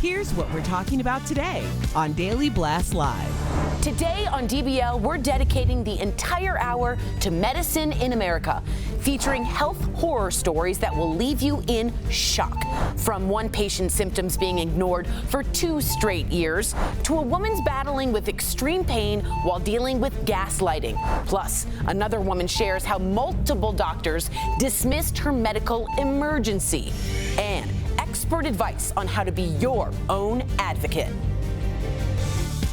Here's what we're talking about today on Daily Blast Live. Today on DBL, we're dedicating the entire hour to medicine in America, featuring health horror stories that will leave you in shock. From one patient's symptoms being ignored for 2 straight years, to a woman's battling with extreme pain while dealing with gaslighting. Plus, another woman shares how multiple doctors dismissed her medical emergency. And expert advice on how to be your own advocate.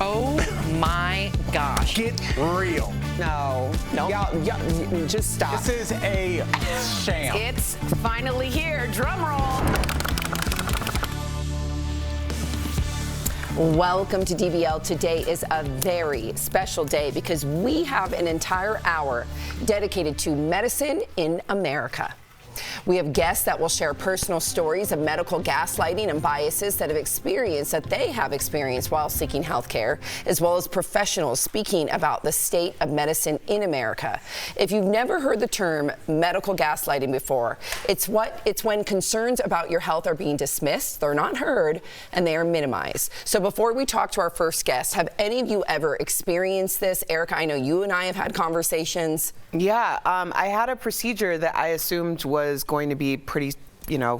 Oh my gosh. Get real. No. Y'all, just stop. This is a sham. It's finally here. Drum roll. Welcome to DBL. Today is a very special day because we have an entire hour dedicated to medicine in America. We have guests that will share personal stories of medical gaslighting and biases that they have experienced while seeking health care, as well as professionals speaking about the state of medicine in America. If you've never heard the term medical gaslighting before, it's when concerns about your health are being dismissed, they're not heard, and they are minimized. So before we talk to our first guest, have any of you ever experienced this? Erica, I know you and I have had conversations. Yeah, I had a procedure that I assumed was going to be pretty,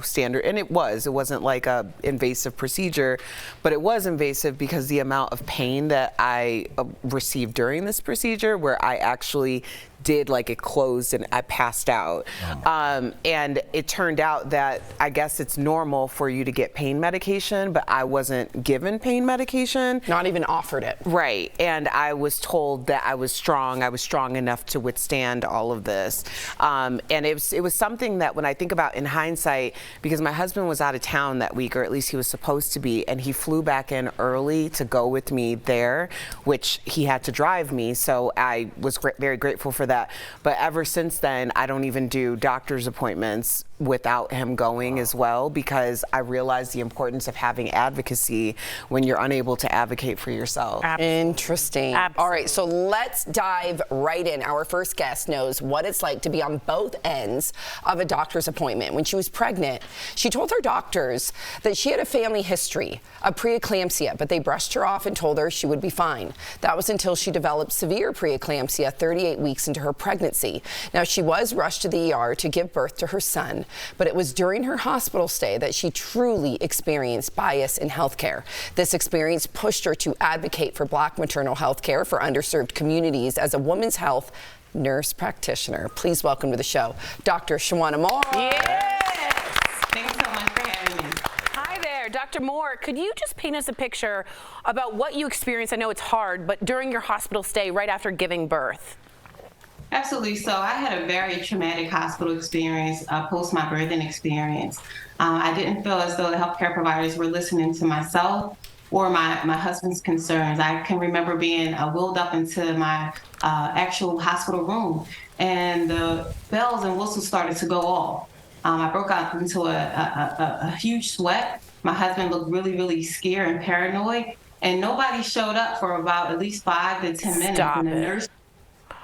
standard, and it wasn't like a invasive procedure, but it was invasive because the amount of pain that I received during this procedure, where I actually did, like, it closed and I passed out. And it turned out that I guess it's normal for you to get pain medication, but I wasn't given pain medication. Not even offered it. Right. And I was told that I was strong enough to withstand all of this. And it was something that when I think about in hindsight, because my husband was out of town that week, or at least he was supposed to be, and he flew back in early to go with me there, which he had to drive me. So I was very grateful for that. But ever since then, I don't even do doctor's appointments without him going as well, because I realize the importance of having advocacy when you're unable to advocate for yourself. Interesting. Absolutely. All right, so let's dive right in. Our first guest knows what it's like to be on both ends of a doctor's appointment. When she was pregnant, she told her doctors that she had a family history of preeclampsia, but they brushed her off and told her she would be fine. That was until she developed severe preeclampsia 38 weeks into her pregnancy. Now, she was rushed to the ER to give birth to her son, but it was during her hospital stay that she truly experienced bias in healthcare. This experience pushed her to advocate for Black maternal health care for underserved communities as a women's health nurse practitioner. Please welcome to the show, Dr. Shawana Moore. Yes. Thanks so much for having me. Hi there, Dr. Moore. Could you just paint us a picture about what you experienced? I know it's hard, but during your hospital stay right after giving birth. Absolutely. So I had a very traumatic hospital experience post my birthing experience. I didn't feel as though the healthcare providers were listening to myself or my husband's concerns. I can remember being wheeled up into my actual hospital room, and the bells and whistles started to go off. I broke out into a huge sweat. My husband looked really, really scared and paranoid, and nobody showed up for about at least 5 to 10 minutes. Stop and the it. nurse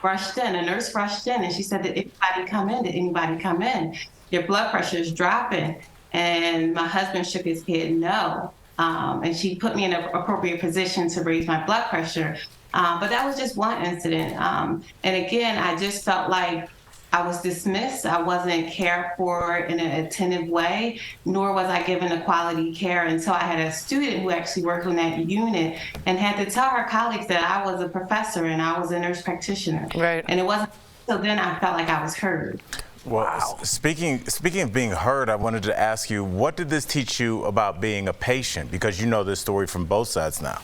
rushed in. A nurse rushed in, and she said, "Did anybody come in? Did anybody come in? Your blood pressure is dropping." And my husband shook his head no. And she put me in an appropriate position to raise my blood pressure. But that was just one incident. And again, I just felt like I was dismissed. I wasn't cared for in an attentive way, nor was I given a quality care until I had a student who actually worked on that unit and had to tell her colleagues that I was a professor and I was a nurse practitioner. Right. And it wasn't until then I felt like I was heard. Well, speaking of being heard, I wanted to ask you, what did this teach you about being a patient? Because you know this story from both sides now.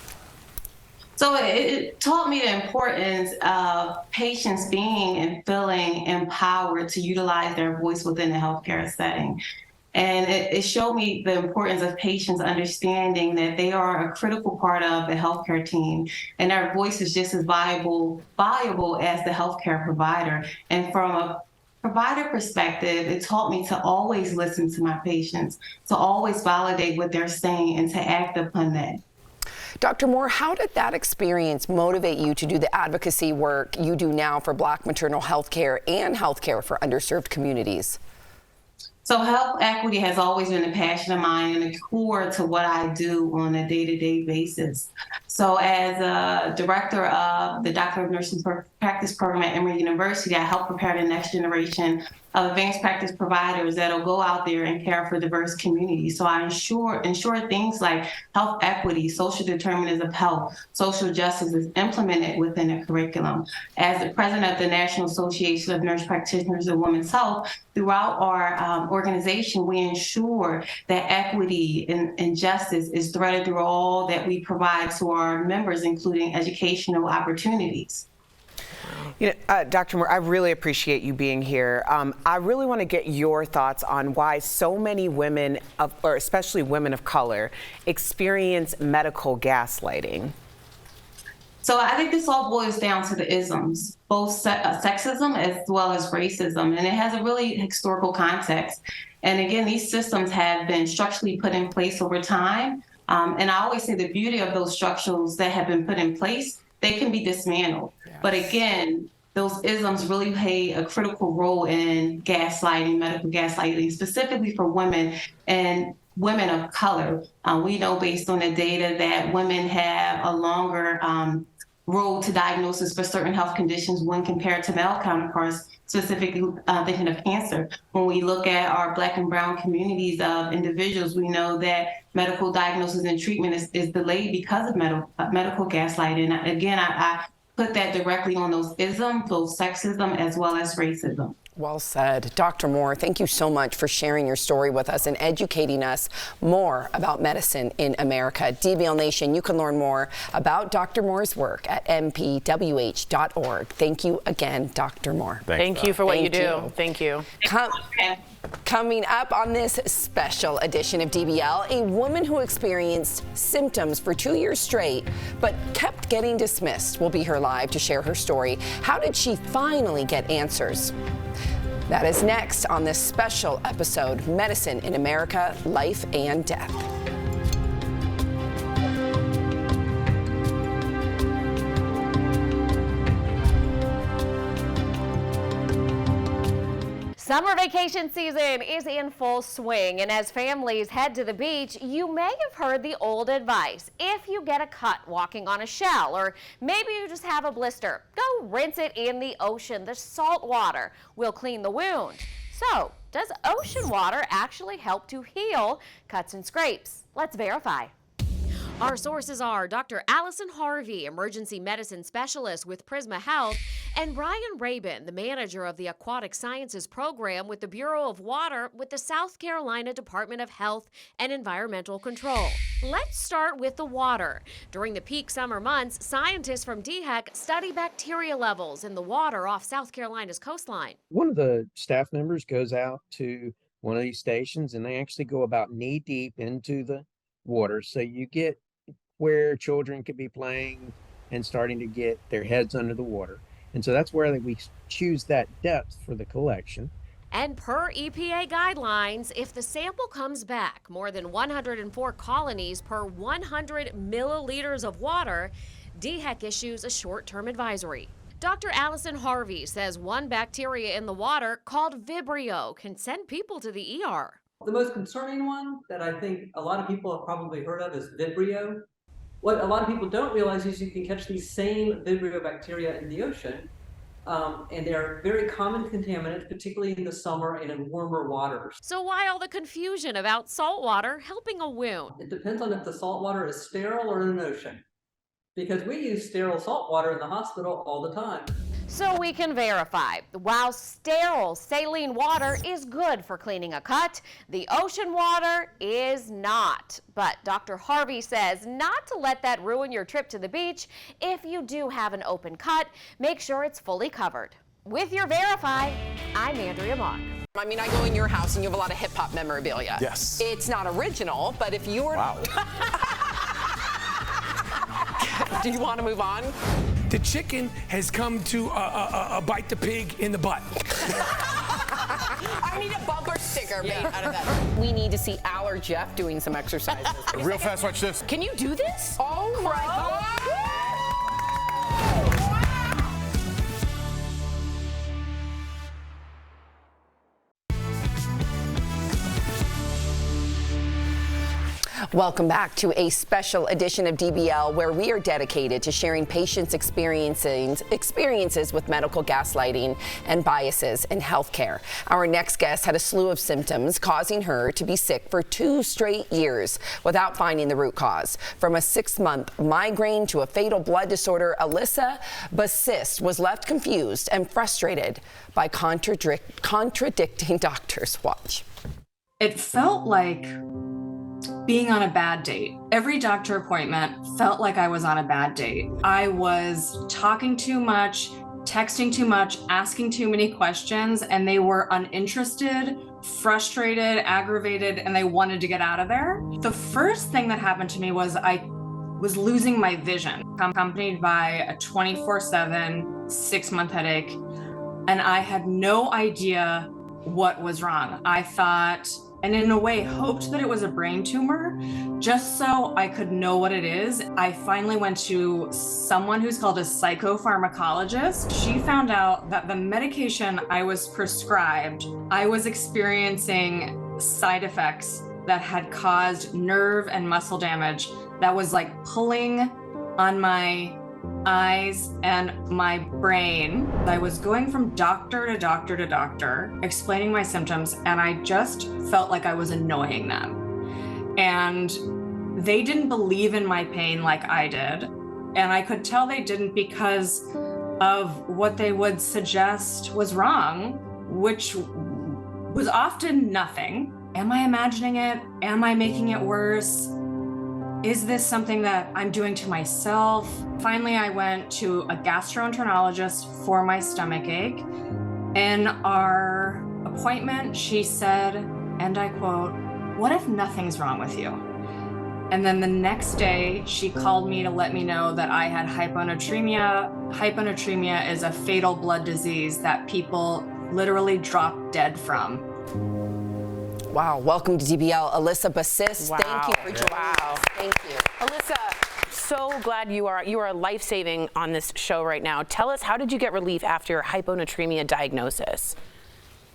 So it taught me the importance of patients being and feeling empowered to utilize their voice within the healthcare setting. And it showed me the importance of patients understanding that they are a critical part of the healthcare team, and their voice is just as valuable as the healthcare provider. And from a provider perspective, it taught me to always listen to my patients, to always validate what they're saying and to act upon that. Dr. Moore, how did that experience motivate you to do the advocacy work you do now for Black maternal health care and health care for underserved communities? So health equity has always been a passion of mine and a core to what I do on a day-to-day basis. So as a director of the Doctor of Nursing Practice program at Emory University, I help prepare the next generation of advanced practice providers that'll go out there and care for diverse communities. So I ensure things like health equity, social determinants of health, social justice is implemented within the curriculum. As the president of the National Association of Nurse Practitioners of Women's Health, throughout our organization, we ensure that equity and justice is threaded through all that we provide to our members, including educational opportunities. You know, Dr. Moore, I really appreciate you being here. I really want to get your thoughts on why so many women, or especially women of color, experience medical gaslighting. So I think this all boils down to the isms, both sexism as well as racism, and it has a really historical context. And again, these systems have been structurally put in place over time. And I always say the beauty of those structures that have been put in place, they can be dismantled. Yes. But again, those isms really play a critical role in gaslighting, medical gaslighting, specifically for women and women of color. We know based on the data that women have a longer road to diagnosis for certain health conditions when compared to male counterparts, specifically thinking of cancer. When we look at our Black and brown communities of individuals, we know that medical diagnosis and treatment is delayed because of medical gaslighting. Again, I put that directly on those isms, both sexism as well as racism. Well said. Dr. Moore, thank you so much for sharing your story with us and educating us more about medicine in America. DBL Nation, you can learn more about Dr. Moore's work at mpwh.org. Thank you again, Dr. Moore. Thank you for what you do. Thank you. Coming up on this special edition of DBL, a woman who experienced symptoms for 2 years straight, but kept getting dismissed will be here live to share her story. How did she finally get answers? That is next on this special episode, Medicine in America, Life and Death. Summer vacation season is in full swing, and as families head to the beach, you may have heard the old advice. If you get a cut walking on a shell, or maybe you just have a blister, go rinse it in the ocean. The salt water will clean the wound. So, does ocean water actually help to heal cuts and scrapes? Let's verify. Our sources are Dr. Allison Harvey, emergency medicine specialist with Prisma Health, and Brian Rabin, the manager of the Aquatic Sciences program with the Bureau of Water with the South Carolina Department of Health and Environmental Control. Let's start with the water. During the peak summer months, scientists from DHEC study bacteria levels in the water off South Carolina's coastline. One of the staff members goes out to one of these stations, and they actually go about knee deep into the water. So you get where children could be playing and starting to get their heads under the water. And so that's where we choose that depth for the collection. And per EPA guidelines, if the sample comes back more than 104 colonies per 100 milliliters of water, DHEC issues a short-term advisory. Dr. Allison Harvey says one bacteria in the water called Vibrio can send people to the ER. The most concerning one that I think a lot of people have probably heard of is Vibrio. What a lot of people don't realize is you can catch these same Vibrio bacteria in the ocean, and they're very common contaminants, particularly in the summer and in warmer waters. So why all the confusion about salt water helping a wound? It depends on if the salt water is sterile or in an ocean, because we use sterile salt water in the hospital all the time. So we can verify, while sterile saline water is good for cleaning a cut, the ocean water is not. But Dr. Harvey says not to let that ruin your trip to the beach. If you do have an open cut, make sure it's fully covered. With your Verify, I'm Andrea Mock. I mean, I go in your house and you have a lot of hip hop memorabilia. Yes. It's not original, but if you were... Wow. Do you want to move on? The chicken has come to bite the pig in the butt. I need a bumper sticker made out of that. We need to see Al or Jeff doing some exercises. Real fast, watch this. Can you do this? Oh my God. Welcome back to a special edition of DBL, where we are dedicated to sharing patients' experiences with medical gaslighting and biases in healthcare. Our next guest had a slew of symptoms causing her to be sick for 2 straight years without finding the root cause. From a 6-month migraine to a fatal blood disorder, Alyssa Bassist was left confused and frustrated by contradicting doctors. Watch. It felt like being on a bad date. Every doctor appointment felt like I was on a bad date. I was talking too much, texting too much, asking too many questions, and they were uninterested, frustrated, aggravated, and they wanted to get out of there. The first thing that happened to me was I was losing my vision, accompanied by a 24/7, 6-month headache, and I had no idea what was wrong. I thought, and in a way hoped that it was a brain tumor, just so I could know what it is. I finally went to someone who's called a psychopharmacologist. She found out that the medication I was prescribed, I was experiencing side effects that had caused nerve and muscle damage that was like pulling on my eyes and my brain. I was going from doctor to doctor to doctor, explaining my symptoms, and I just felt like I was annoying them. And they didn't believe in my pain like I did. And I could tell they didn't because of what they would suggest was wrong, which was often nothing. Am I imagining it? Am I making it worse? Is this something that I'm doing to myself? Finally, I went to a gastroenterologist for my stomach ache. In our appointment, she said, and I quote, "What if nothing's wrong with you?" And then the next day, she called me to let me know that I had hyponatremia. Hyponatremia is a fatal blood disease that people literally drop dead from. Wow, welcome to DBL, Alyssa Bassist. Wow. Thank you for joining us. Thank you. Alyssa, so glad you are life-saving on this show right now. Tell us, how did you get relief after your hyponatremia diagnosis?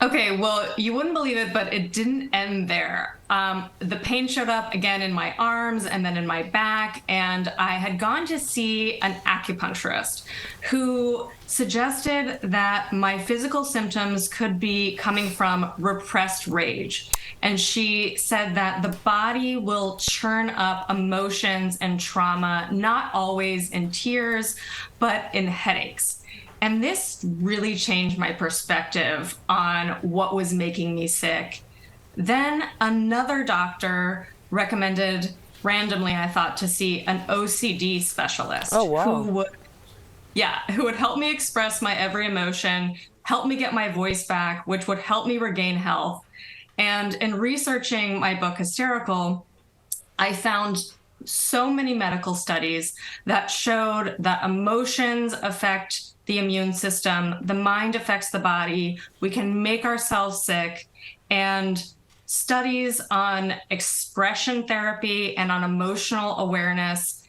Okay, well, you wouldn't believe it, but it didn't end there. The pain showed up again in my arms and then in my back, and I had gone to see an acupuncturist who suggested that my physical symptoms could be coming from repressed rage. And she said that the body will churn up emotions and trauma, not always in tears, but in headaches. And this really changed my perspective on what was making me sick. Then another doctor recommended, randomly I thought, to see an OCD specialist. Oh, wow. who would help me express my every emotion, help me get my voice back, which would help me regain health. And in researching my book, Hysterical, I found so many medical studies that showed that emotions affect the immune system, the mind affects the body, we can make ourselves sick, and studies on expression therapy and on emotional awareness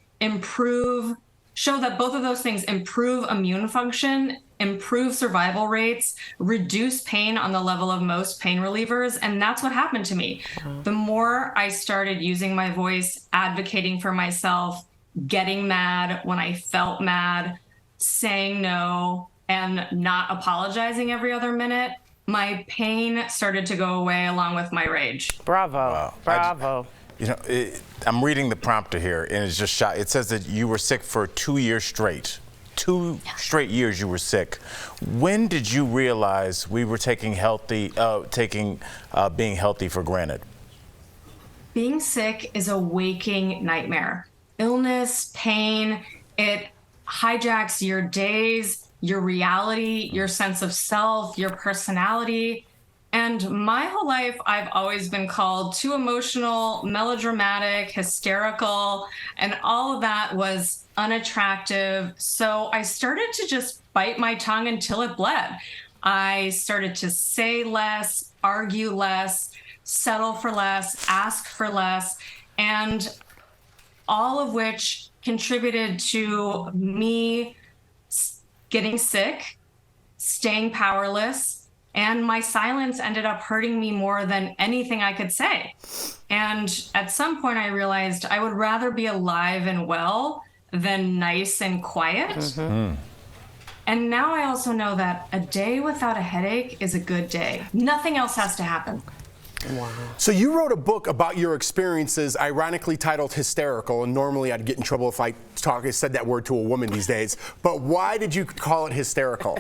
show that both of those things improve immune function, improve survival rates, reduce pain on the level of most pain relievers, and that's what happened to me. The more I started using my voice, advocating for myself, getting mad when I felt mad, saying no, and not apologizing every other minute, my pain started to go away along with my rage. Bravo. Wow. Bravo. I'm reading the prompter here, and it's just shot. It says that you were sick for 2 years straight. 2 straight years you were sick. When did you realize we were taking being healthy for granted? Being sick is a waking nightmare. Illness, pain, it hijacks your days, your reality, your sense of self, your personality. And my whole life, I've always been called too emotional, melodramatic, hysterical, and all of that was unattractive. So I started to just bite my tongue until it bled. I started to say less, argue less, settle for less, ask for less, and all of which contributed to me getting sick, staying powerless, And my silence ended up hurting me more than anything I could say. And at some point I realized I would rather be alive and well than nice and quiet. And now I also know that a day without a headache is a good day. Nothing else has to happen. Wow. So you wrote a book about your experiences, ironically titled Hysterical, and normally I'd get in trouble if I said that word to a woman these days, but why did you call it hysterical?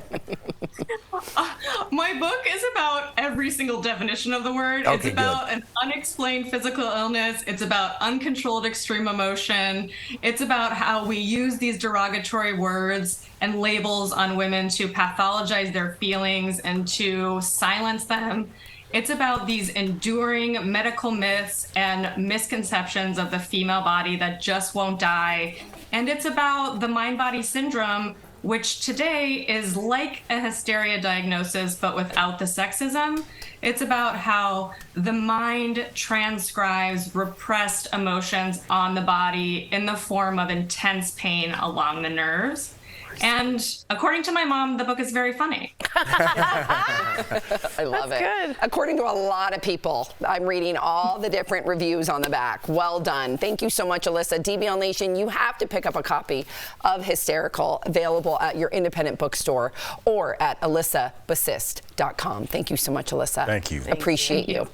My book is about every single definition of the word. Okay, it's about good. an unexplained physical illness. It's about uncontrolled extreme emotion. It's about how we use these derogatory words and labels on women to pathologize their feelings and to silence them. It's about these enduring medical myths and misconceptions of the female body that just won't die. And it's about the mind-body syndrome, which today is like a hysteria diagnosis, but without the sexism. It's about how the mind transcribes repressed emotions on the body in the form of intense pain along the nerves. And according to my mom, the book is very funny. I love it. Good. According to a lot of people, I'm reading all the different reviews on the back. Well done. Thank you so much, Alyssa. DBL Nation, you have to pick up a copy of Hysterical, available at your independent bookstore or at alyssabassist.com. Thank you so much, Alyssa. Thank you. Appreciate you.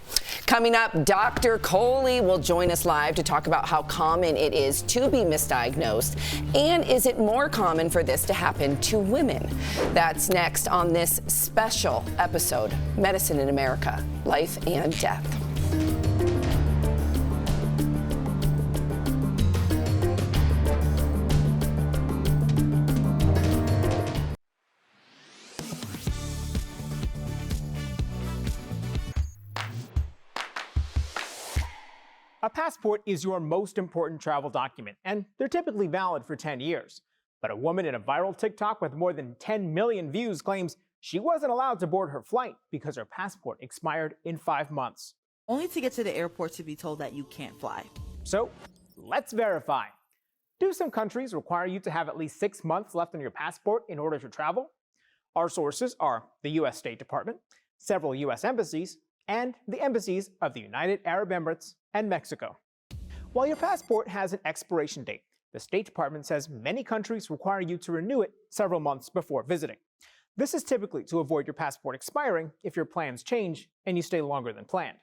Coming up, Dr. Coley will join us live to talk about how common it is to be misdiagnosed, and is it more common for this to happen to women? That's next on this special episode, Medicine in America, Life and Death. A passport is your most important travel document, and they're typically valid for 10 years. But a woman in a viral TikTok with more than 10 million views claims she wasn't allowed to board her flight because her passport expired in 5 months. Only to get to the airport to be told that you can't fly. So, let's verify. Do some countries require you to have at least 6 months left on your passport in order to travel? Our sources are the U.S. State Department, several U.S. embassies, and the embassies of the United Arab Emirates and Mexico. While your passport has an expiration date, the State Department says many countries require you to renew it several months before visiting. This is typically to avoid your passport expiring if your plans change and you stay longer than planned.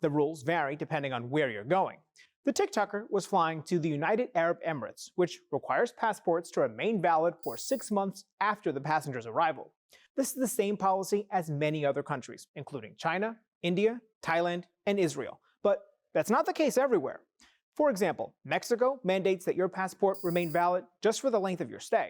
The rules vary depending on where you're going. The TikToker was flying to the United Arab Emirates, which requires passports to remain valid for 6 months after the passenger's arrival. This is the same policy as many other countries, including China, India, Thailand, and Israel. But that's not the case everywhere. For example, Mexico mandates that your passport remain valid just for the length of your stay.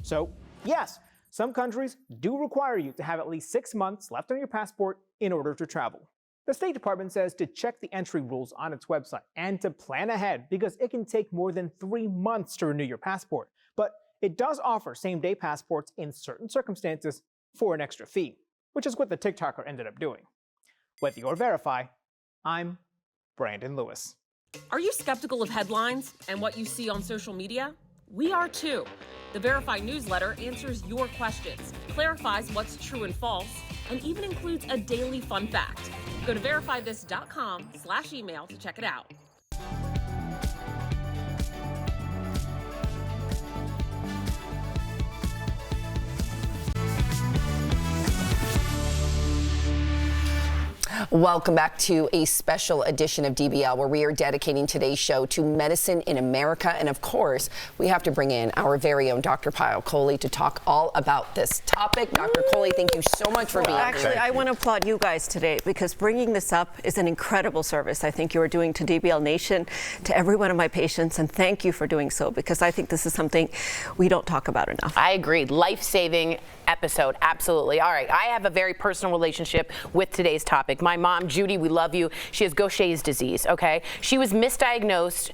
So, yes, some countries do require you to have at least 6 months left on your passport in order to travel. The State Department says to check the entry rules on its website and to plan ahead because it can take more than 3 months to renew your passport. But it does offer same-day passports in certain circumstances for an extra fee, which is what the TikToker ended up doing. With your Verify, I'm Brandon Lewis. Are you skeptical of headlines and what you see on social media? We are too. The Verify newsletter answers your questions, clarifies what's true and false, and even includes a daily fun fact. Go to verifythis.com/email to check it out. Welcome back to a special edition of DBL, where we are dedicating today's show to medicine in America. And of course, we have to bring in our very own Dr. Coley to talk all about this topic. Dr. Coley, thank you so much for being here. Actually, I want to applaud you guys today because bringing this up is an incredible service I think you are doing to DBL Nation, to every one of my patients, and thank you for doing so because I think this is something we don't talk about enough. I agree. Life-saving episode. Absolutely. All right. I have a very personal relationship with today's topic. My mom, Judy, we love you. She has Gaucher's disease, okay? She was misdiagnosed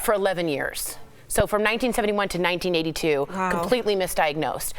for 11 years. So from 1971 to 1982, completely misdiagnosed.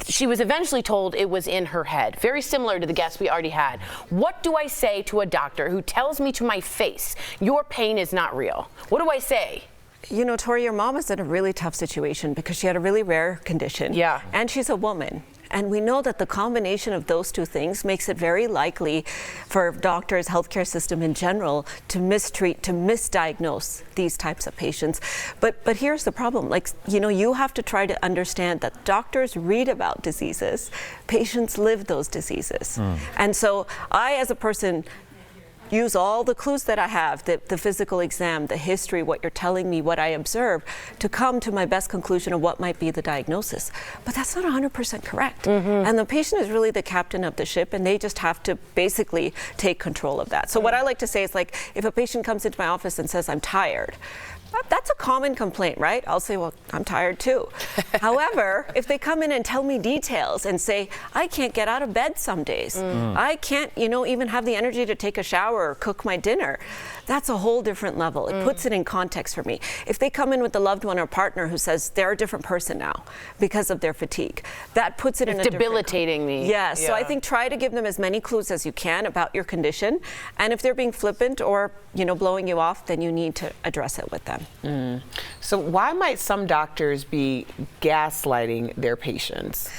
She was eventually told it was in her head, very similar to the guest we already had. What do I say to a doctor who tells me to my face, your pain is not real? What do I say? You know, Tori, your mom is in a really tough situation because she had a really rare condition. Yeah. And she's a woman. And we know that the combination of those two things makes it very likely for doctors, healthcare system in general, to mistreat, to misdiagnose these types of patients. But here's the problem. Like, you know, you have to try to understand that doctors read about diseases, patients live those diseases. And so I, as a person, use all the clues that I have, the physical exam, the history, what you're telling me, what I observe, to come to my best conclusion of what might be the diagnosis. But that's not 100% correct. And the patient is really the captain of the ship, and they just have to basically take control of that. So what I like to say is, like, if a patient comes into my office and says, I'm tired, that's a common complaint, right? I'll say, well, I'm tired too. However, if they come in and tell me details and say, I can't get out of bed some days, I can't, you know, even have the energy to take a shower or cook my dinner, that's a whole different level. It puts it in context for me. If they come in with a loved one or partner who says they're a different person now because of their fatigue, that puts it in a debilitating me. Yes. Yeah. So I think try to give them as many clues as you can about your condition. And if they're being flippant or, you know, blowing you off, then you need to address it with them. So why might some doctors be gaslighting their patients?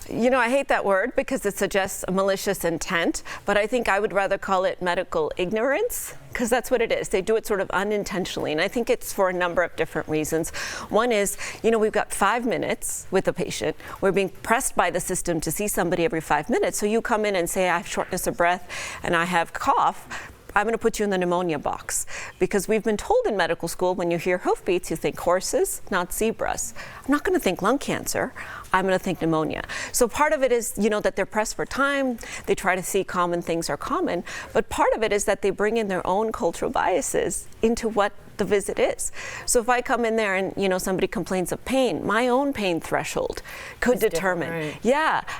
You know, I hate that word because it suggests a malicious intent, but I think I would rather call it medical ignorance, because that's what it is. They do it sort of unintentionally, and I think it's for a number of different reasons. One is, you know, we've got 5 minutes with a patient. We're being pressed by the system to see somebody every 5 minutes. So you come in and say, I have shortness of breath and I have cough. I'm going to put you in the pneumonia box, because we've been told in medical school, when you hear hoofbeats, you think horses, not zebras. I'm not going to think lung cancer. I'm going to think pneumonia. So part of it is, you know, that they're pressed for time. They try to see common things are common. But part of it is that they bring in their own cultural biases into what the visit is. So if I come in there and, you know, somebody complains of pain, my own pain threshold could determine,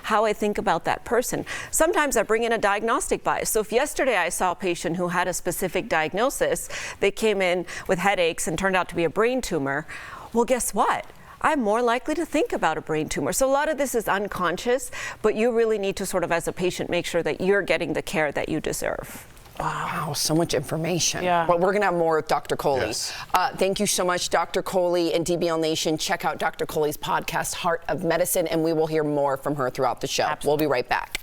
how I think about that person. Sometimes I bring in a diagnostic bias. So if yesterday I saw a patient who had a specific diagnosis, they came in with headaches and turned out to be a brain tumor, well, guess what? I'm more likely to think about a brain tumor. So a lot of this is unconscious, but you really need to sort of, as a patient, make sure that you're getting the care that you deserve. Wow, so much information. Yeah. But we're going to have more with Dr. Coley. Yes. Thank you so much, Dr. Coley and DBL Nation. Check out Dr. Coley's podcast, Heart of Medicine, and we will hear more from her throughout the show. Absolutely. We'll be right back.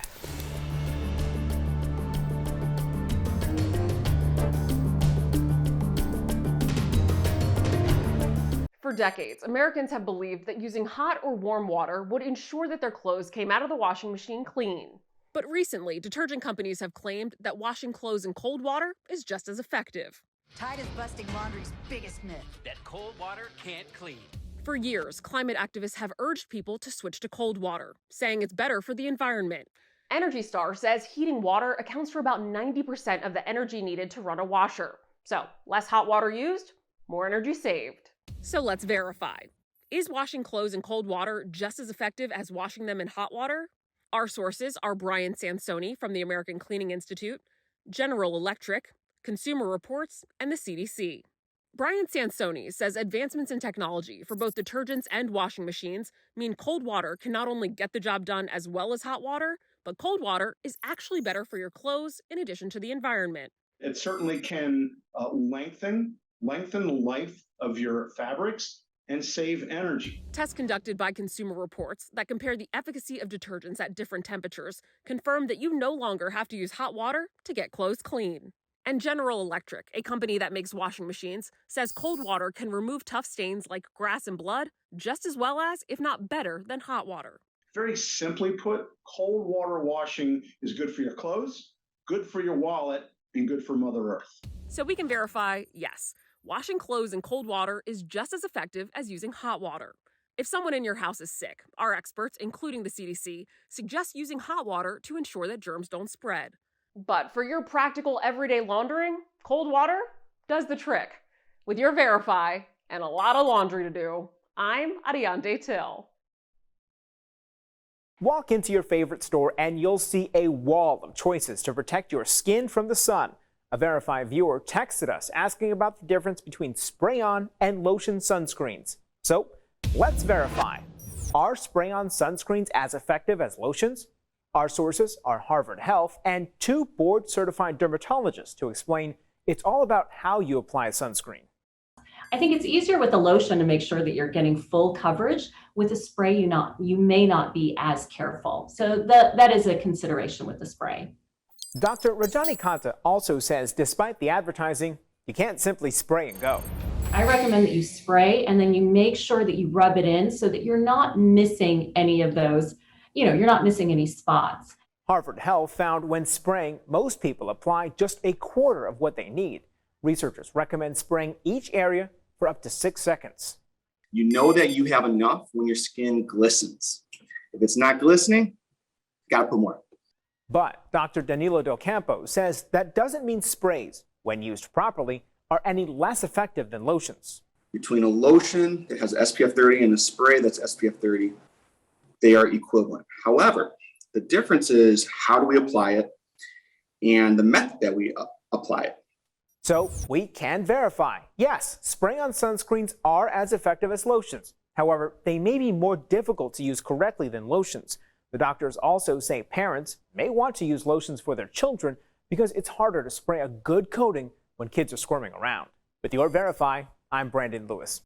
For decades, Americans have believed that using hot or warm water would ensure that their clothes came out of the washing machine clean. But recently, detergent companies have claimed that washing clothes in cold water is just as effective. Tide is busting laundry's biggest myth, that cold water can't clean. For years, climate activists have urged people to switch to cold water, saying it's better for the environment. Energy Star says heating water accounts for about 90% of the energy needed to run a washer. So, less hot water used, more energy saved. So let's verify. Is washing clothes in cold water just as effective as washing them in hot water? Our sources are Brian Sansoni from the American Cleaning Institute, General Electric, Consumer Reports, and the CDC. Brian Sansoni says advancements in technology for both detergents and washing machines mean cold water can not only get the job done as well as hot water, but cold water is actually better for your clothes in addition to the environment. It certainly can lengthen the life of your fabrics and save energy. Tests conducted by Consumer Reports that compare the efficacy of detergents at different temperatures confirm that you no longer have to use hot water to get clothes clean. And General Electric, a company that makes washing machines, says cold water can remove tough stains like grass and blood just as well as, if not better, than hot water. Very simply put, cold water washing is good for your clothes, good for your wallet, and good for Mother Earth. So we can verify, yes, washing clothes in cold water is just as effective as using hot water. If someone in your house is sick, our experts, including the CDC, suggest using hot water to ensure that germs don't spread. But for your practical everyday laundering, cold water does the trick. With your Verify and a lot of laundry to do, I'm Adiante Till. Walk into your favorite store and you'll see a wall of choices to protect your skin from the sun. A Verify viewer texted us asking about the difference between spray-on and lotion sunscreens. So let's verify. Are spray-on sunscreens as effective as lotions? Our sources are Harvard Health and 2 board-certified dermatologists to explain it's all about how you apply sunscreen. I think it's easier with the lotion to make sure that you're getting full coverage. With a spray, you may not be as careful. So that is a consideration with the spray. Dr. Rajani Kanta also says despite the advertising, you can't simply spray and go. I recommend that you spray and then you make sure that you rub it in so that you're not missing any of those, you're not missing any spots. Harvard Health found when spraying, most people apply just a quarter of what they need. Researchers recommend spraying each area for up to 6 seconds. You know that you have enough when your skin glistens. If it's not glistening, you gotta put more. But Dr. Danilo Del Campo says that doesn't mean sprays, when used properly, are any less effective than lotions. Between a lotion that has SPF 30 and a spray that's SPF 30, they are equivalent. However, the difference is how do we apply it and the method that we apply it. So we can verify, yes, spraying on sunscreens are as effective as lotions. However, they may be more difficult to use correctly than lotions. The doctors also say parents may want to use lotions for their children because it's harder to spray a good coating when kids are squirming around. With your Verify, I'm Brandon Lewis.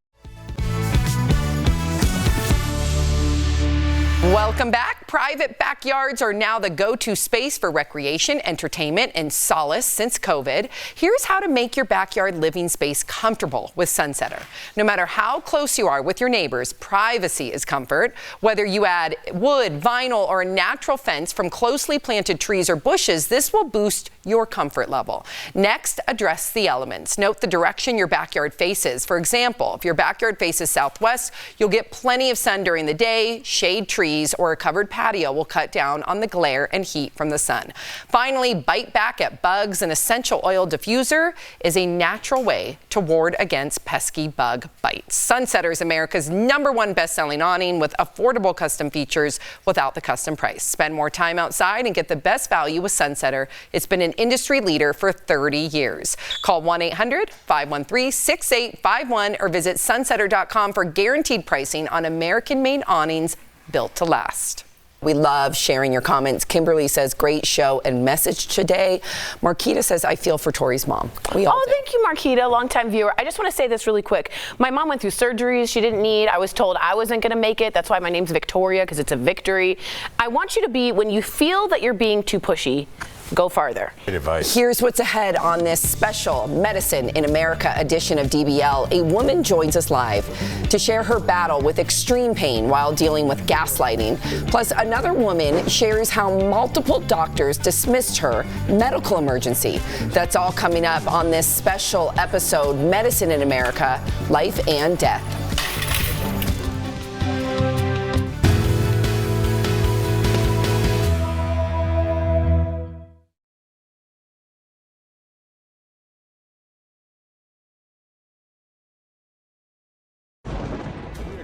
Welcome back. Private backyards are now the go-to space for recreation, entertainment, and solace since COVID. Here's how to make your backyard living space comfortable with Sunsetter. No matter how close you are with your neighbors, privacy is comfort. Whether you add wood, vinyl, or a natural fence from closely planted trees or bushes, this will boost your comfort level. Next, address the elements. Note the direction your backyard faces. For example, if your backyard faces southwest, you'll get plenty of sun during the day, shade trees, or a covered patio will cut down on the glare and heat from the sun. Finally, bite back at bugs. An essential oil diffuser is a natural way to ward against pesky bug bites. Sunsetter is America's #1 best-selling awning with affordable custom features without the custom price. Spend more time outside and get the best value with Sunsetter. It's been an industry leader for 30 years. Call 1-800-513-6851 or visit sunsetter.com for guaranteed pricing on American-made awnings built to last. We love sharing your comments. Kimberly says, great show and message today. Marquita says, I feel for Tori's mom. We all do. Thank you, Marquita, longtime viewer. I just want to say this really quick. My mom went through surgeries she didn't need. I was told I wasn't going to make it. That's why my name's Victoria, because it's a victory. I want you to be, when you feel that you're being too pushy, go farther. Good advice. Here's what's ahead on this special Medicine in America edition of DBL. A woman joins us live to share her battle with extreme pain while dealing with gaslighting. Plus, another woman shares how multiple doctors dismissed her medical emergency. That's all coming up on this special episode, Medicine in America, Life and Death.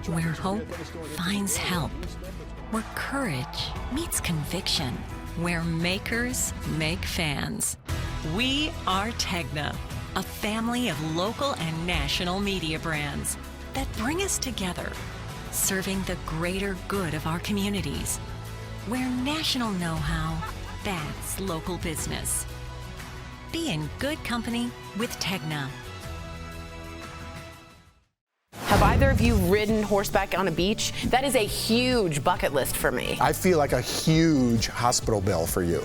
Where hope finds help. Where courage meets conviction. Where makers make fans. We are Tegna, a family of local and national media brands that bring us together, serving the greater good of our communities. Where national know-how backs local business. Be in good company with Tegna. Have either of you ridden horseback on a beach? That is a huge bucket list for me. I feel like a huge hospital bill for you.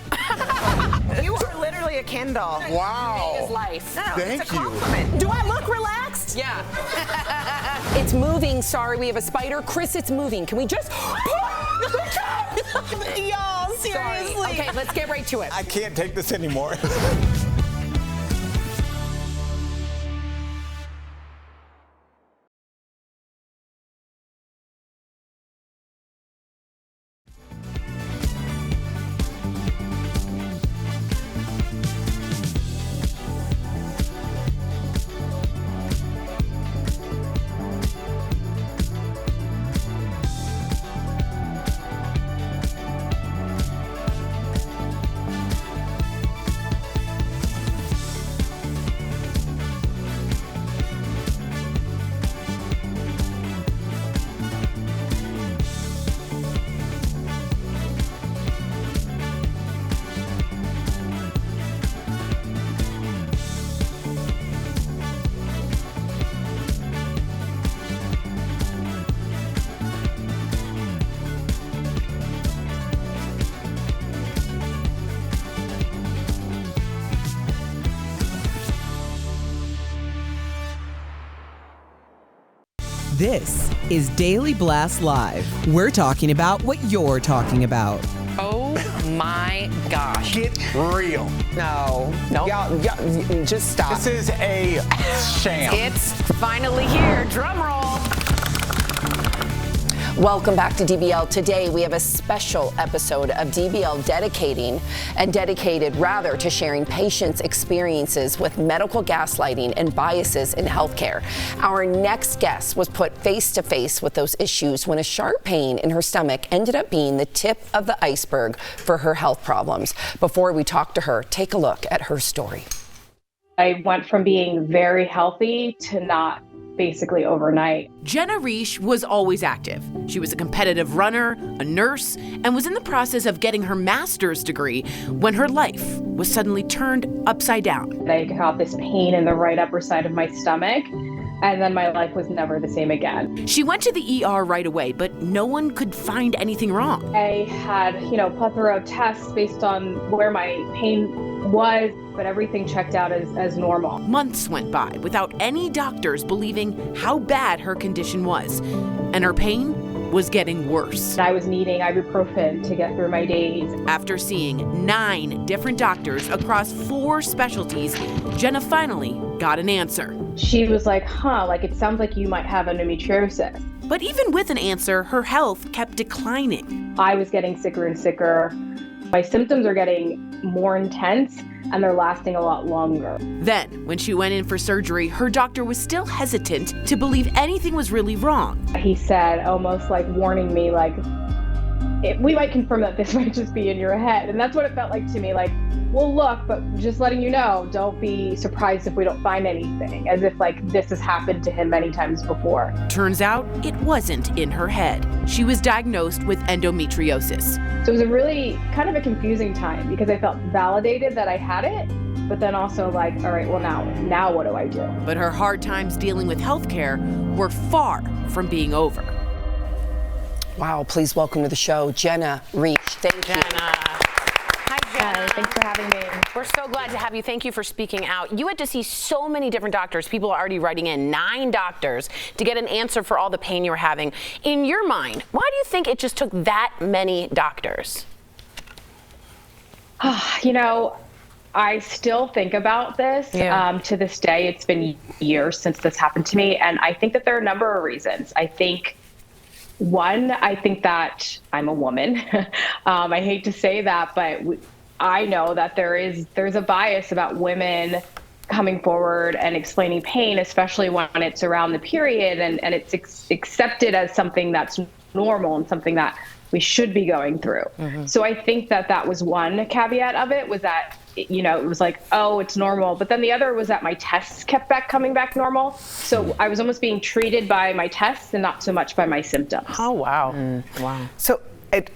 You are literally a Ken doll. Wow. His life. No, Thank it's a you. compliment. Do I look relaxed? Yeah. It's moving. Sorry, we have a spider. Chris, it's moving. Can we just... Y'all, seriously. Sorry. Okay, let's get right to it. I can't take this anymore. This is Daily Blast Live. We're talking about what you're talking about. Oh my gosh. Get real. No. Y'all, just stop. This is a sham. It's finally here. Drum roll. Welcome back to DBL. Today we have a special episode of DBL dedicated to sharing patients' experiences with medical gaslighting and biases in healthcare. Our next guest was put face to face with those issues when a sharp pain in her stomach ended up being the tip of the iceberg for her health problems. Before we talk to her, take a look at her story. I went from being very healthy to not basically overnight. Jenna was always active. She was a competitive runner, a nurse, and was in the process of getting her master's degree when her life was suddenly turned upside down. I got this pain in the right upper side of my stomach, and then my life was never the same again. She went to the ER right away, but no one could find anything wrong. I had, plethora of tests based on where my pain was, but everything checked out as normal. Months went by without any doctors believing how bad her condition was, and her pain was getting worse. I was needing ibuprofen to get through my days. After seeing 9 different doctors across 4 specialties, Jenna finally got an answer. She was like, it sounds like you might have endometriosis. But even with an answer, her health kept declining. I was getting sicker and sicker. My symptoms are getting more intense and they're lasting a lot longer. Then, when she went in for surgery, her doctor was still hesitant to believe anything was really wrong. He said, almost like warning me, we might confirm that this might just be in your head. And that's what it felt like to me. We'll look, but just letting you know, don't be surprised if we don't find anything, as if this has happened to him many times before. Turns out it wasn't in her head. She was diagnosed with endometriosis. So it was a really kind of a confusing time because I felt validated that I had it, but then also all right, well now what do I do? But her hard times dealing with healthcare were far from being over. Wow, please welcome to the show, Jenna Reach. Thank you. Jenna. Hi, Jenna. Thanks for having me. We're so glad to have you. Thank you for speaking out. You had to see so many different doctors. People are already writing in 9 doctors to get an answer for all the pain you were having. In your mind, why do you think it just took that many doctors? I still think about this to this day. It's been years since this happened to me. And I think that there are a number of reasons. I think that I'm a woman. I hate to say that, but I know that there's a bias about women coming forward and explaining pain, especially when it's around the period and it's accepted as something that's normal and something that we should be going through. Mm-hmm. So I think that was one caveat of it, was that, it was it's normal. But then the other was that my tests kept coming back normal. So I was almost being treated by my tests and not so much by my symptoms. Oh, wow. Wow. So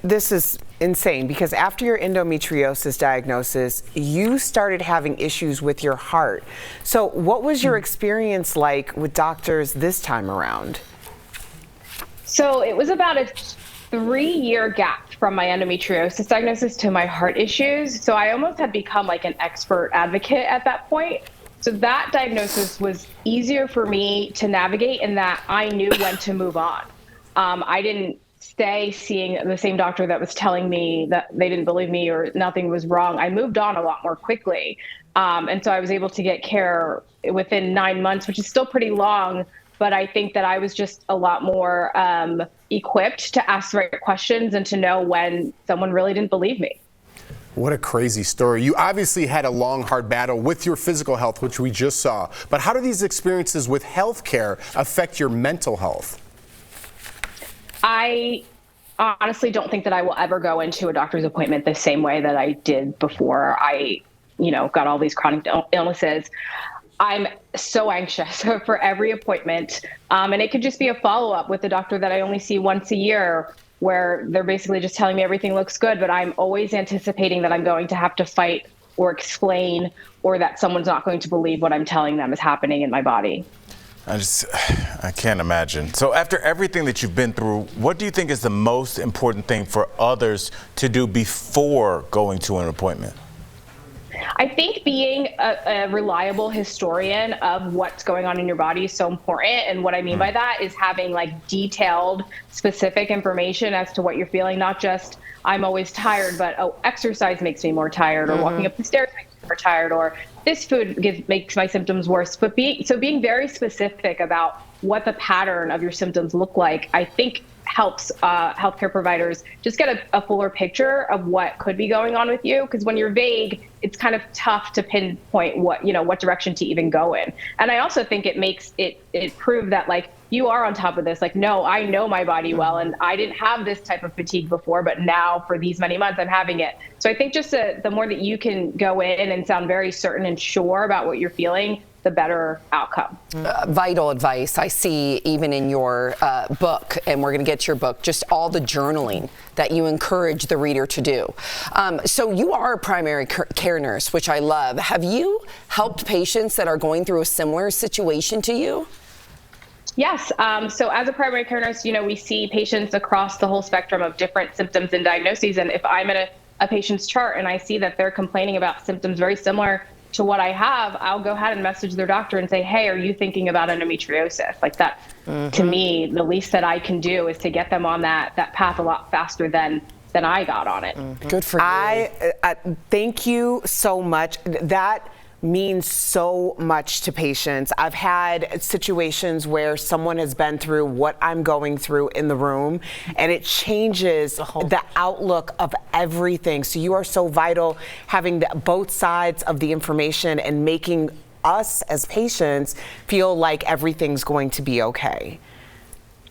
this is insane, because after your endometriosis diagnosis, you started having issues with your heart. So what was your experience like with doctors this time around? So it was about a 3-year gap from my endometriosis diagnosis to my heart issues. So I almost had become an expert advocate at that point. So that diagnosis was easier for me to navigate in that I knew when to move on. I didn't stay seeing the same doctor that was telling me that they didn't believe me or nothing was wrong. I moved on a lot more quickly. And so I was able to get care within 9 months, which is still pretty long. But I think that I was just a lot more equipped to ask the right questions and to know when someone really didn't believe me. What a crazy story. You obviously had a long, hard battle with your physical health, which we just saw. But how do these experiences with healthcare affect your mental health? I honestly don't think that I will ever go into a doctor's appointment the same way that I did before I, got all these chronic illnesses. I'm so anxious for every appointment. And it could just be a follow-up with a doctor that I only see once a year, where they're basically just telling me everything looks good, but I'm always anticipating that I'm going to have to fight or explain, or that someone's not going to believe what I'm telling them is happening in my body. I can't imagine. So after everything that you've been through, what do you think is the most important thing for others to do before going to an appointment? I think being a reliable historian of what's going on in your body is so important. And what I mean by that is having like detailed, specific information as to what you're feeling, not just I'm always tired, but oh, exercise makes me more tired, or walking up the stairs makes me more tired, or this food makes my symptoms worse. But being very specific about what the pattern of your symptoms look like, I think helps healthcare providers just get a fuller picture of what could be going on with you. Because when you're vague, it's kind of tough to pinpoint what direction to even go in. And I also think it makes it prove that like you are on top of this. Like, no, I know my body well, and I didn't have this type of fatigue before, but now for these many months I'm having it. So I think just the more that you can go in and sound very certain and sure about what you're feeling, the better outcome. Vital advice I see even in your book, and we're going to get to your book, just all the journaling that you encourage the reader to do. So you are a primary care nurse, which I love. Have you helped patients that are going through a similar situation to you? Yes. So as a primary care nurse, we see patients across the whole spectrum of different symptoms and diagnoses. And if I'm in a patient's chart and I see that they're complaining about symptoms very similar to what I have, I'll go ahead and message their doctor and say, hey, are you thinking about endometriosis? Like that, to me, the least that I can do is to get them on that path a lot faster than I got on it. Good for you. I thank you so much. That means so much to patients. I've had situations where someone has been through what I'm going through in the room, and it changes the outlook of everything. So you are so vital, having both sides of the information and making us as patients feel like everything's going to be okay.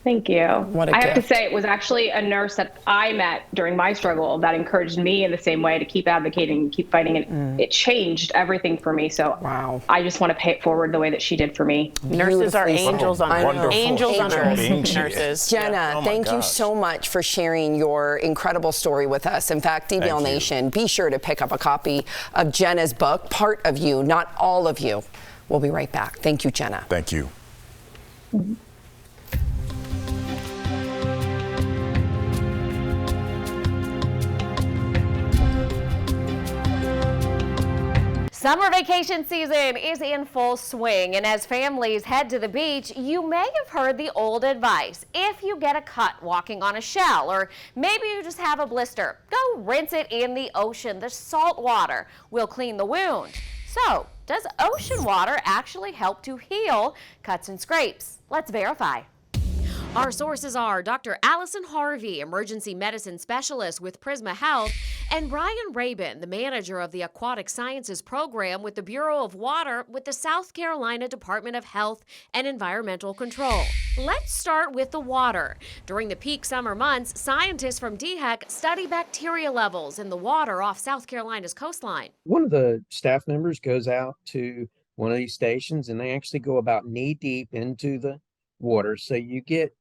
Thank you. What a I have to gift. say, it was actually a nurse that I met during my struggle that encouraged me in the same way to keep advocating and keep fighting. And it changed everything for me. So wow. I just want to pay it forward the way that she did for me. Nurses are angels on earth. Angels on earth. Nurses. Jenna, thank you so much for sharing your incredible story with us. In fact, DBL Nation, be sure to pick up a copy of Jenna's book, Part of You, Not All of You. We'll be right back. Thank you, Jenna. Thank you. Summer vacation season is in full swing, and as families head to the beach, you may have heard the old advice. If you get a cut walking on a shell, or maybe you just have a blister, go rinse it in the ocean. The salt water will clean the wound. So, does ocean water actually help to heal cuts and scrapes? Let's verify. Our sources are Dr. Allison Harvey, emergency medicine specialist with Prisma Health, and Brian Rabin, the manager of the Aquatic Sciences program with the Bureau of Water with the South Carolina Department of Health and Environmental Control. Let's start with the water. During the peak summer months, scientists from DHEC study bacteria levels in the water off South Carolina's coastline. One of the staff members goes out to one of these stations, and they actually go about knee deep into the water. So you get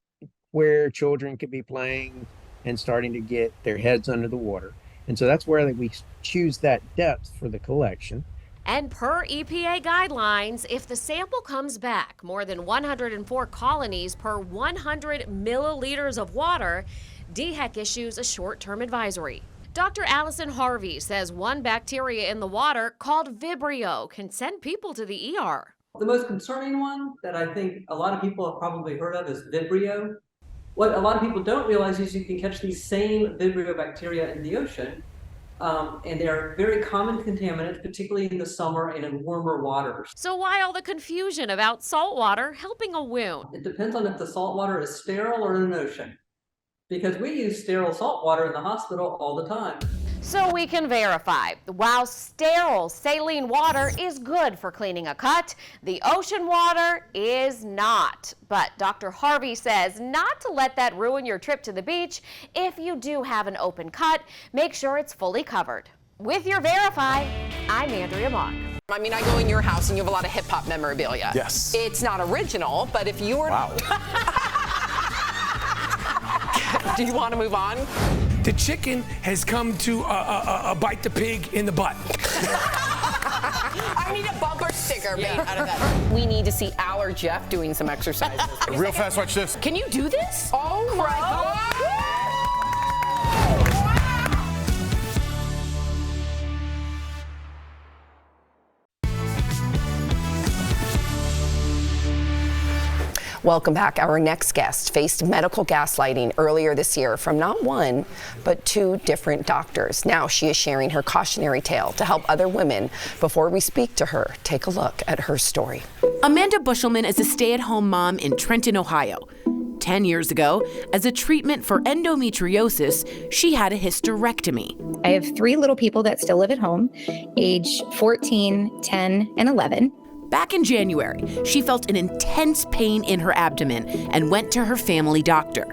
where children could be playing and starting to get their heads under the water. And so that's where we choose that depth for the collection. And per EPA guidelines, if the sample comes back more than 104 colonies per 100 milliliters of water, DHEC issues a short-term advisory. Dr. Allison Harvey says one bacteria in the water called Vibrio can send people to the ER. The most concerning one that I think a lot of people have probably heard of is Vibrio. What a lot of people don't realize is you can catch these same Vibrio bacteria in the ocean, and they're very common contaminants, particularly in the summer and in warmer waters. So why all the confusion about salt water helping a wound? It depends on if the salt water is sterile or in an ocean, because we use sterile salt water in the hospital all the time. So we can verify, while sterile saline water is good for cleaning a cut, the ocean water is not. But Dr. Harvey says not to let that ruin your trip to the beach. If you do have an open cut, make sure it's fully covered. With your Verify, I'm Andrea Mock. I mean, I go in your house and you have a lot of hip hop memorabilia. Yes. It's not original, but if you were... Wow. Do you want to move on? The chicken has come to bite the pig in the butt. I need a bumper sticker made out of that. We need to see our Jeff doing some exercises. Real fast, watch this. Can you do this? Oh my God. Welcome back. Our next guest faced medical gaslighting earlier this year from not one, but 2 different doctors. Now she is sharing her cautionary tale to help other women. Before we speak to her, take a look at her story. Amanda Bushelman is a stay-at-home mom in Trenton, Ohio. 10 years ago, as a treatment for endometriosis, she had a hysterectomy. I have 3 little people that still live at home, age 14, 10, and 11. Back in January, she felt an intense pain in her abdomen and went to her family doctor.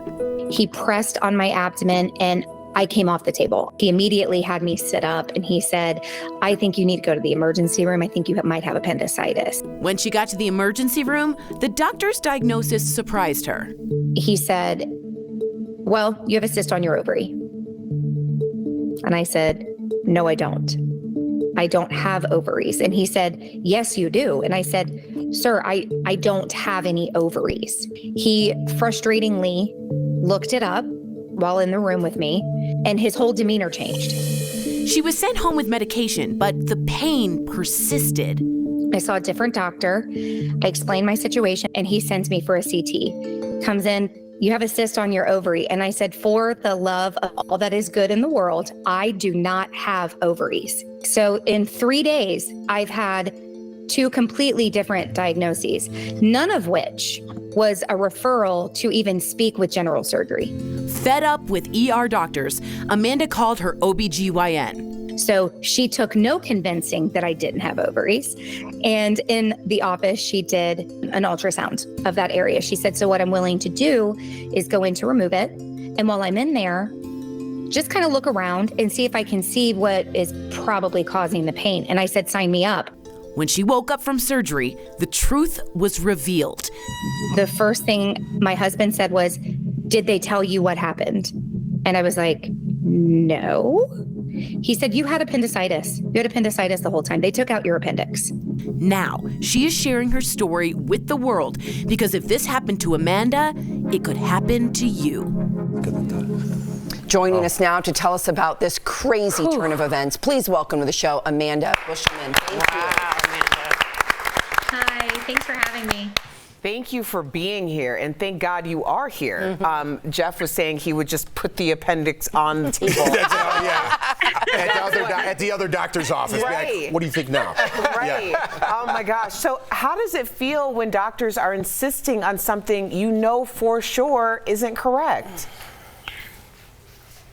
He pressed on my abdomen and I came off the table. He immediately had me sit up and he said, I think you need to go to the emergency room. I think you might have appendicitis. When she got to the emergency room, the doctor's diagnosis surprised her. He said, well, you have a cyst on your ovary. And I said, no, I don't. I don't have ovaries. And he said, yes, you do. And I said, sir, I don't have any ovaries. He frustratingly looked it up while in the room with me, and his whole demeanor changed. She was sent home with medication, but the pain persisted. I saw a different doctor. I explained my situation, and he sends me for a CT. Comes in, you have a cyst on your ovary. And I said, for the love of all that is good in the world, I do not have ovaries. So in 3 days, I've had 2 completely different diagnoses, none of which was a referral to even speak with general surgery. Fed up with ER doctors, Amanda called her OBGYN. So she took no convincing that I didn't have ovaries. And in the office, she did an ultrasound of that area. She said, so what I'm willing to do is go in to remove it. And while I'm in there, just kind of look around and see if I can see what is probably causing the pain. And I said, sign me up. When she woke up from surgery, the truth was revealed. The first thing my husband said was, did they tell you what happened? And I was like, no. He said, you had appendicitis. You had appendicitis the whole time. They took out your appendix. Now, she is sharing her story with the world because if this happened to Amanda, it could happen to you. Joining us now to tell us about this crazy turn of events, please welcome to the show, Amanda Bushelman. Thank you. Hi, thanks for having me. Thank you for being here, and thank God you are here. Jeff was saying he would just put the appendix on the table. At the other doctor's office. Right. Like, what do you think now? Right. Yeah. Oh my gosh. So how does it feel when doctors are insisting on something you know for sure isn't correct?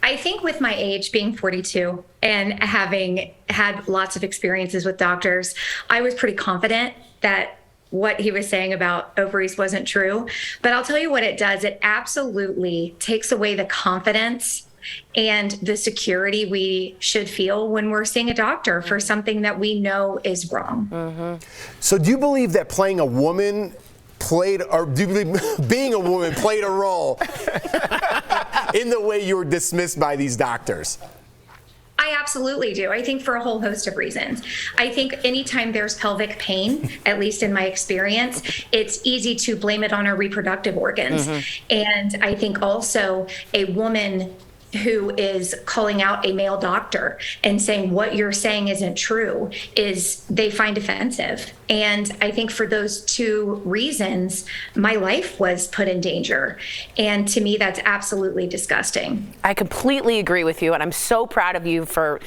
I think with my age, being 42 and having had lots of experiences with doctors, I was pretty confident that what he was saying about ovaries wasn't true. But I'll tell you what it does. It absolutely takes away the confidence and the security we should feel when we're seeing a doctor for something that we know is wrong. So do you believe that playing a woman played, or do you believe being a woman played a role in the way you were dismissed by these doctors? I absolutely do. I think for a whole host of reasons. I think anytime there's pelvic pain, at least in my experience, it's easy to blame it on our reproductive organs. And I think also a woman who is calling out a male doctor and saying what you're saying isn't true is they find offensive. And I think for those 2 reasons, my life was put in danger. And to me, that's absolutely disgusting. I completely agree with you, and I'm so proud of you for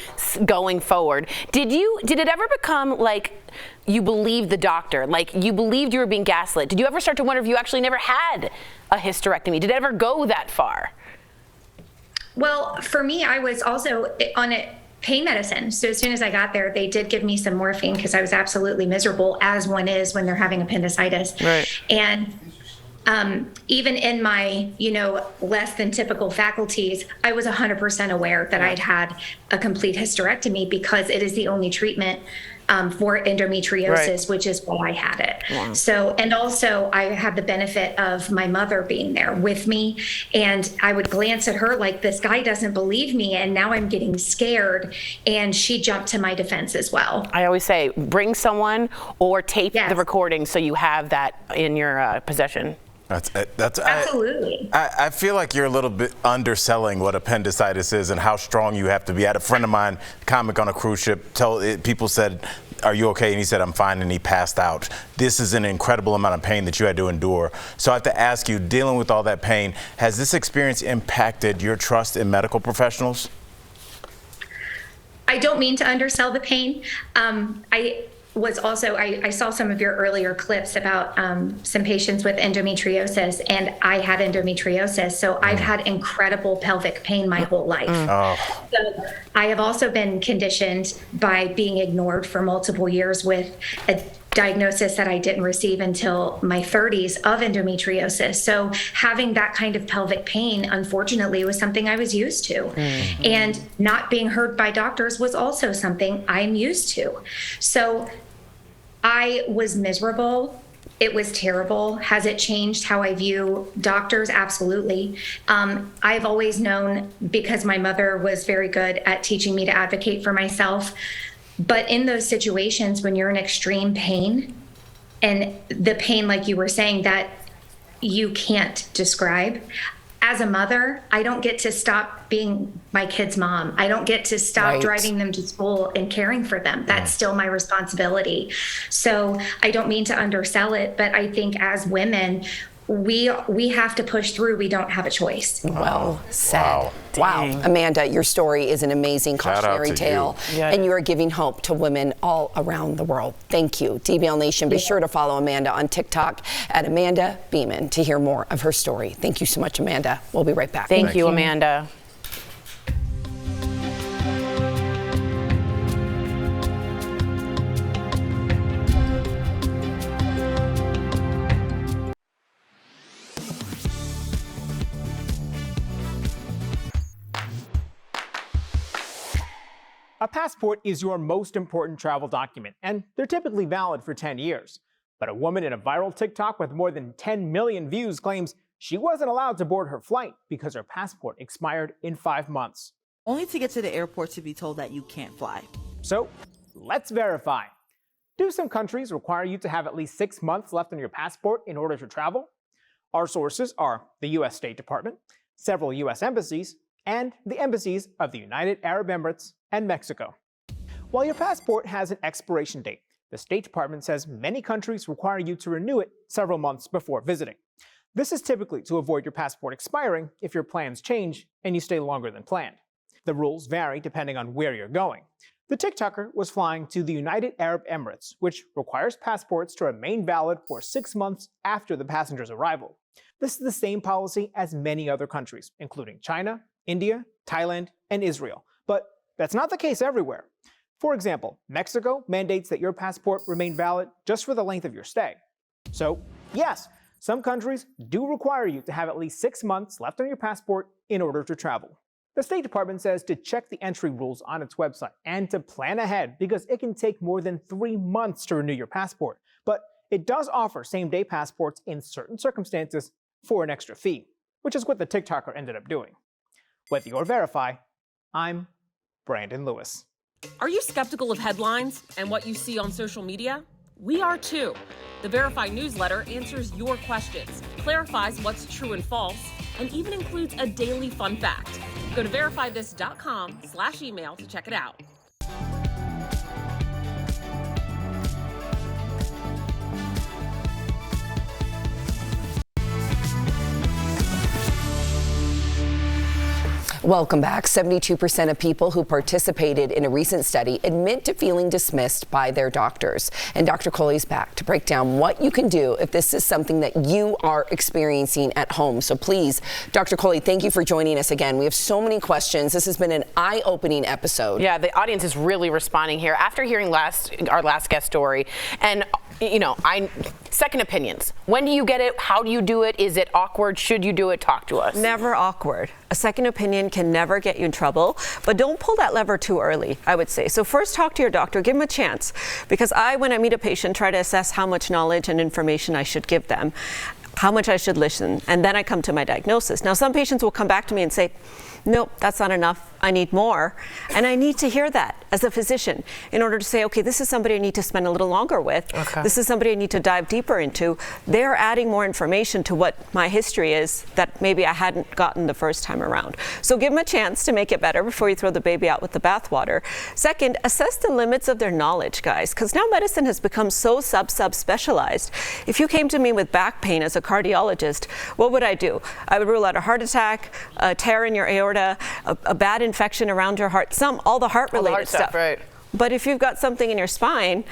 going forward. Did it ever become like you believed the doctor, like you believed you were being gaslit? Did you ever start to wonder if you actually never had a hysterectomy? Did it ever go that far? Well, for me, I was also on pain medicine. So as soon as I got there, they did give me some morphine because I was absolutely miserable, as one is when they're having appendicitis. Right. And even in my, less than typical faculties, I was 100% aware that I'd had a complete hysterectomy because it is the only treatment for endometriosis, which is why I had it. Wow. So, and also I had the benefit of my mother being there with me, and I would glance at her like, this guy doesn't believe me, and now I'm getting scared, and she jumped to my defense as well. I always say, bring someone or tape the recording so you have that in your possession. That's absolutely. I feel like you're a little bit underselling what appendicitis is and how strong you have to be. I had a friend of mine, comic on a cruise ship, people said are you okay? And he said, I'm fine, and he passed out. This is an incredible amount of pain that you had to endure. So I have to ask you, dealing with all that pain, has this experience impacted your trust in medical professionals? I don't mean to undersell the pain. I saw some of your earlier clips about some patients with endometriosis, and I had endometriosis, so I've had incredible pelvic pain my whole life. So I have also been conditioned by being ignored for multiple years with a diagnosis that I didn't receive until my 30s of endometriosis. So having that kind of pelvic pain, unfortunately, was something I was used to. And not being heard by doctors was also something I'm used to. So I was miserable. It was terrible. Has it changed how I view doctors? Absolutely. I've always known, because my mother was very good at teaching me to advocate for myself. But in those situations when you're in extreme pain, and the pain, like you were saying, that you can't describe, as a mother, I don't get to stop being my kid's mom. I don't get to stop driving them to school and caring for them. That's still my responsibility. So I don't mean to undersell it, but I think as women, we have to push through. We don't have a choice. Well said. Wow. Amanda, your story is an amazing cautionary tale, and you are giving hope to women all around the world. Thank you. DBL Nation, be sure to follow Amanda on TikTok at Amanda Beeman to hear more of her story. Thank you so much, Amanda. We'll be right back. Thank you, Amanda. A passport is your most important travel document, and they're typically valid for 10 years. But a woman in a viral TikTok with more than 10 million views claims she wasn't allowed to board her flight because her passport expired in 5 months. Only to get to the airport to be told that you can't fly. So, let's verify. Do some countries require you to have at least 6 months left on your passport in order to travel? Our sources are the U.S. State Department, several U.S. embassies, and the embassies of the United Arab Emirates and Mexico. While your passport has an expiration date, the State Department says many countries require you to renew it several months before visiting. This is typically to avoid your passport expiring if your plans change and you stay longer than planned. The rules vary depending on where you're going. The TikToker was flying to the United Arab Emirates, which requires passports to remain valid for 6 months after the passenger's arrival. This is the same policy as many other countries, including China, India, Thailand, and Israel. But that's not the case everywhere. For example, Mexico mandates that your passport remain valid just for the length of your stay. So, yes, some countries do require you to have at least 6 months left on your passport in order to travel. The State Department says to check the entry rules on its website and to plan ahead because it can take more than 3 months to renew your passport. But it does offer same-day passports in certain circumstances for an extra fee, which is what the TikToker ended up doing. With your Verify, I'm Brandon Lewis. Are you skeptical of headlines and what you see on social media? We are too. The Verify newsletter answers your questions, clarifies what's true and false, and even includes a daily fun fact. Go to verifythis.com/email to check it out. Welcome back. 72% of people who participated in a recent study admit to feeling dismissed by their doctors. And Dr. Coley's back to break down what you can do if this is something that you are experiencing at home. So please, Dr. Coley, thank you for joining us again. We have so many questions. This has been an eye-opening episode. Yeah, the audience is really responding here after hearing our last guest story. And second opinions. When do you get it? How do you do it? Is it awkward? Should you do it? Talk to us. Never awkward. A second opinion can never get you in trouble, but don't pull that lever too early, I would say. So first talk to your doctor, give him a chance. Because when I meet a patient, try to assess how much knowledge and information I should give them, how much I should listen, and then I come to my diagnosis. Now, some patients will come back to me and say, nope, that's not enough. I need more. And I need to hear that as a physician in order to say, okay, this is somebody I need to spend a little longer with. Okay. This is somebody I need to dive deeper into. They're adding more information to what my history is that maybe I hadn't gotten the first time around. So give them a chance to make it better before you throw the baby out with the bathwater. Second, assess the limits of their knowledge, guys, because now medicine has become so sub-specialized. If you came to me with back pain as a cardiologist, what would I do? I would rule out a heart attack, a tear in your aorta, a bad infection around your heart, all the heart-related stuff. Right. But if you've got something in your spine,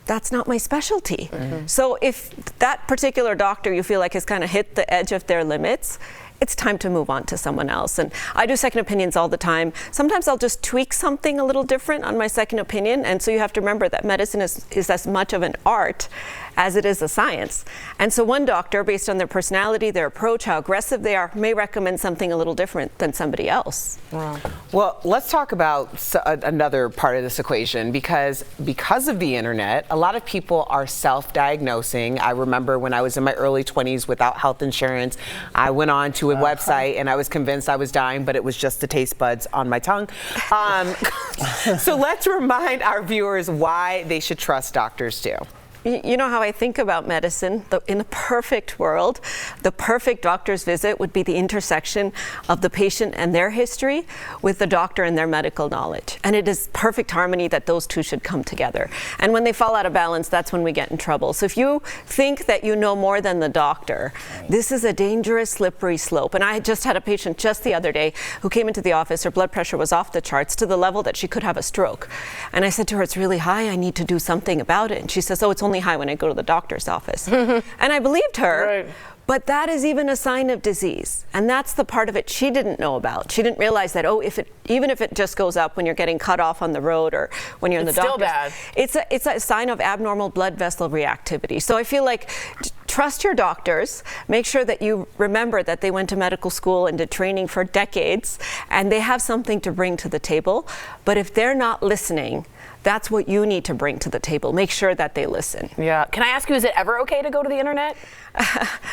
that's not my specialty. So if that particular doctor you feel like has kind of hit the edge of their limits, it's time to move on to someone else. And I do second opinions all the time. Sometimes I'll just tweak something a little different on my second opinion. And so you have to remember that medicine is as much of an art as it is a science. And so one doctor, based on their personality, their approach, how aggressive they are, may recommend something a little different than somebody else. Wow. Well, let's talk about another part of this equation, because of the internet, a lot of people are self-diagnosing. I remember when I was in my early 20s without health insurance, I went on to a website and I was convinced I was dying, but it was just the taste buds on my tongue. So let's remind our viewers why they should trust doctors too. You know how I think about medicine? In the perfect world, the perfect doctor's visit would be the intersection of the patient and their history with the doctor and their medical knowledge. And it is perfect harmony that those two should come together. And when they fall out of balance, that's when we get in trouble. So if you think that you know more than the doctor, this is a dangerous, slippery slope. And I just had a patient just the other day who came into the office. Her blood pressure was off the charts to the level that she could have a stroke. And I said to her, it's really high. I need to do something about it. And she says, oh, it's only high when I go to the doctor's office. And I believed her. Right. But that is even a sign of disease. And that's the part of it she didn't know about. She didn't realize that, even if it just goes up when you're getting cut off on the road or when you're in the doctor's. It's still bad. It's a sign of abnormal blood vessel reactivity. So I feel like trust your doctors. Make sure that you remember that they went to medical school and did training for decades and they have something to bring to the table. But if they're not listening, that's what you need to bring to the table. Make sure that they listen. Yeah. Can I ask you, is it ever okay to go to the internet?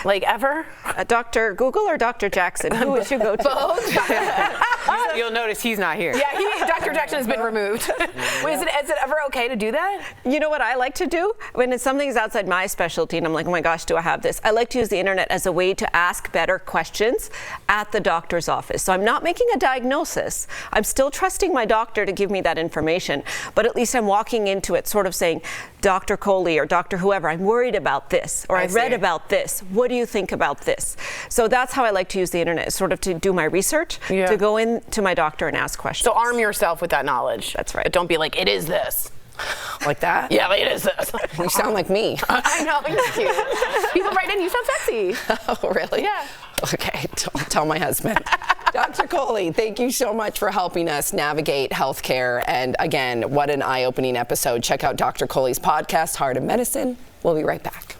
Like ever? Dr. Google or Dr. Jackson? Who would you go to? Both. You'll notice he's not here. Yeah, Dr. Jackson has been removed. Wait, is it ever okay to do that? You know what I like to do? When something's outside my specialty and I'm like, oh my gosh, do I have this? I like to use the internet as a way to ask better questions at the doctor's office. So I'm not making a diagnosis. I'm still trusting my doctor to give me that information, but at least I'm walking into it sort of saying, Dr. Coley or Dr. whoever, I'm worried about this, or I read about this. What do you think about this? So that's how I like to use the internet, sort of to do my research, to go in to my doctor and ask questions. So arm yourself with that knowledge. That's right. But don't be like, it is this. Like that? Yeah, like, it is this. You sound like me. I know, thank you. People write in, you sound sexy. Oh, really? Yeah. Okay, don't tell my husband. Dr. Coley, thank you so much for helping us navigate healthcare. And again, what an eye-opening episode. Check out Dr. Coley's podcast, Heart of Medicine. We'll be right back.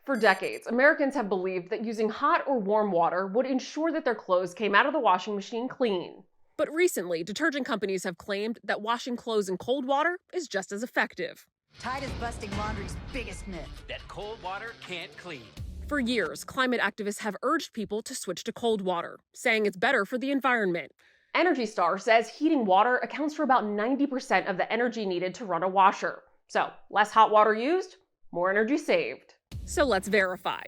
For decades, Americans have believed that using hot or warm water would ensure that their clothes came out of the washing machine clean. But recently, detergent companies have claimed that washing clothes in cold water is just as effective. Tide is busting laundry's biggest myth. That cold water can't clean. For years, climate activists have urged people to switch to cold water, saying it's better for the environment. Energy Star says heating water accounts for about 90% of the energy needed to run a washer. So, less hot water used, more energy saved. So let's verify.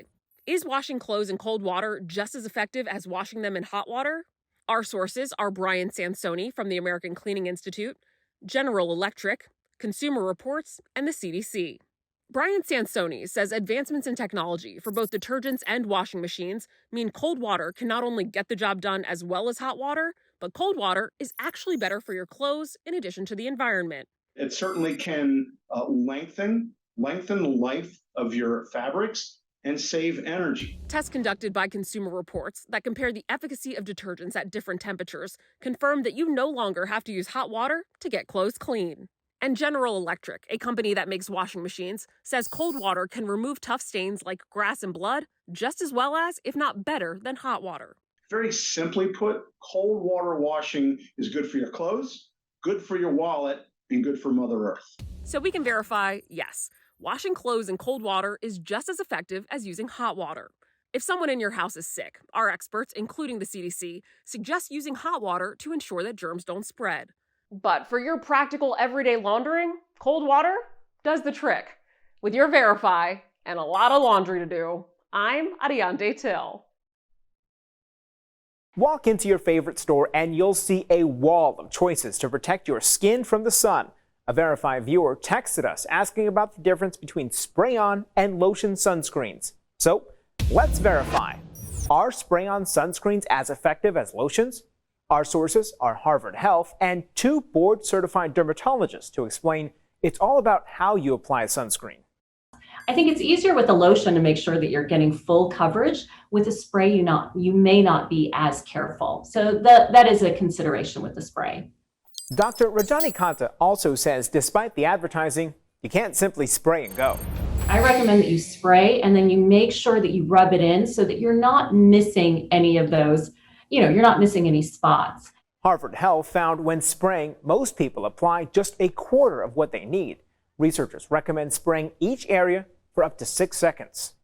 Is washing clothes in cold water just as effective as washing them in hot water? Our sources are Brian Sansoni from the American Cleaning Institute, General Electric, Consumer Reports, and the CDC. Brian Sansoni says advancements in technology for both detergents and washing machines mean cold water can not only get the job done as well as hot water, but cold water is actually better for your clothes in addition to the environment. It certainly can lengthen the life of your fabrics and save energy. Tests conducted by Consumer Reports that compare the efficacy of detergents at different temperatures confirm that you no longer have to use hot water to get clothes clean. And General Electric, a company that makes washing machines, says cold water can remove tough stains like grass and blood just as well as, if not better, than hot water. Very simply put, cold water washing is good for your clothes, good for your wallet, and good for Mother Earth. So we can verify, yes, washing clothes in cold water is just as effective as using hot water. If someone in your house is sick, our experts, including the CDC, suggest using hot water to ensure that germs don't spread. But for your practical everyday laundering, cold water does the trick. With your Verify and a lot of laundry to do, I'm Ariane Till. Walk into your favorite store and you'll see a wall of choices to protect your skin from the sun. A Verify viewer texted us asking about the difference between spray-on and lotion sunscreens. So let's verify. Are spray-on sunscreens as effective as lotions? Our sources are Harvard Health and 2 board-certified dermatologists to explain it's all about how you apply sunscreen. I think it's easier with a lotion to make sure that you're getting full coverage. With a spray, you may not be as careful. So that is a consideration with the spray. Dr. Rajani Kanta also says despite the advertising, you can't simply spray and go. I recommend that you spray and then you make sure that you rub it in so that you're not missing any of those, you're not missing any spots. Harvard Health found when spraying, most people apply just a quarter of what they need. Researchers recommend spraying each area for up to 6 seconds.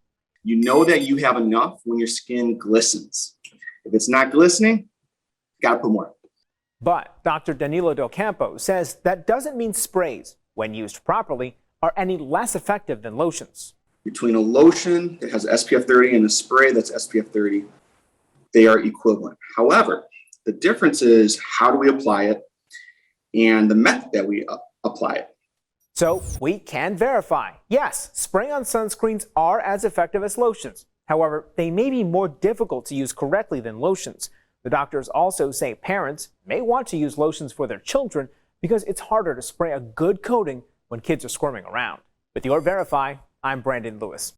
You know that you have enough when your skin glistens. If it's not glistening, you gotta put more. But Dr. Danilo Del Campo says that doesn't mean sprays, when used properly, are any less effective than lotions. Between a lotion that has SPF 30 and a spray that's SPF 30, they are equivalent. However, the difference is how do we apply it and the method that we apply it. So we can verify, yes, spray-on sunscreens are as effective as lotions. However, they may be more difficult to use correctly than lotions. The doctors also say parents may want to use lotions for their children because it's harder to spray a good coating when kids are squirming around. With your Verify, I'm Brandon Lewis.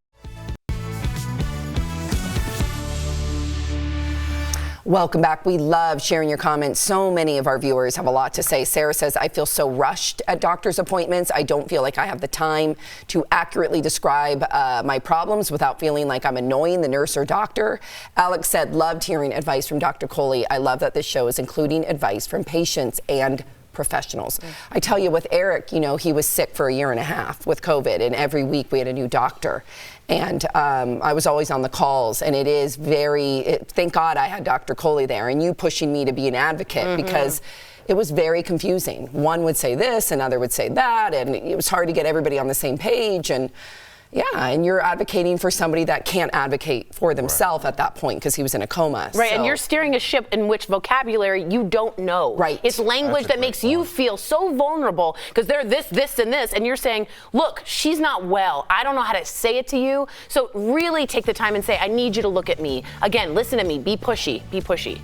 Welcome back. We love sharing your comments. So many of our viewers have a lot to say. Sarah says, I feel so rushed at doctor's appointments. I don't feel like I have the time to accurately describe my problems without feeling like I'm annoying the nurse or doctor. Alex said, loved hearing advice from Dr. Coley. I love that this show is including advice from patients and professionals. I tell you, with Eric, he was sick for 1.5 years with COVID, and every week we had a new doctor. And I was always on the calls, and it is thank God I had Dr. Coley there and you pushing me to be an advocate because it was very confusing. One would say this, another would say that, and it was hard to get everybody on the same page. And you're advocating for somebody that can't advocate for themselves at that point because he was in a coma. Right, and you're steering a ship in which vocabulary you don't know. Right. It's language that makes you feel so vulnerable because they're this, and this, and you're saying, look, she's not well. I don't know how to say it to you. So really take the time and say, I need you to look at me. Again, listen to me. Be pushy. Be pushy.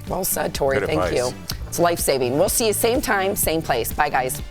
Well said, Tori. Good Thank advice. you. It's life-saving. We'll see you same time, same place. Bye, guys.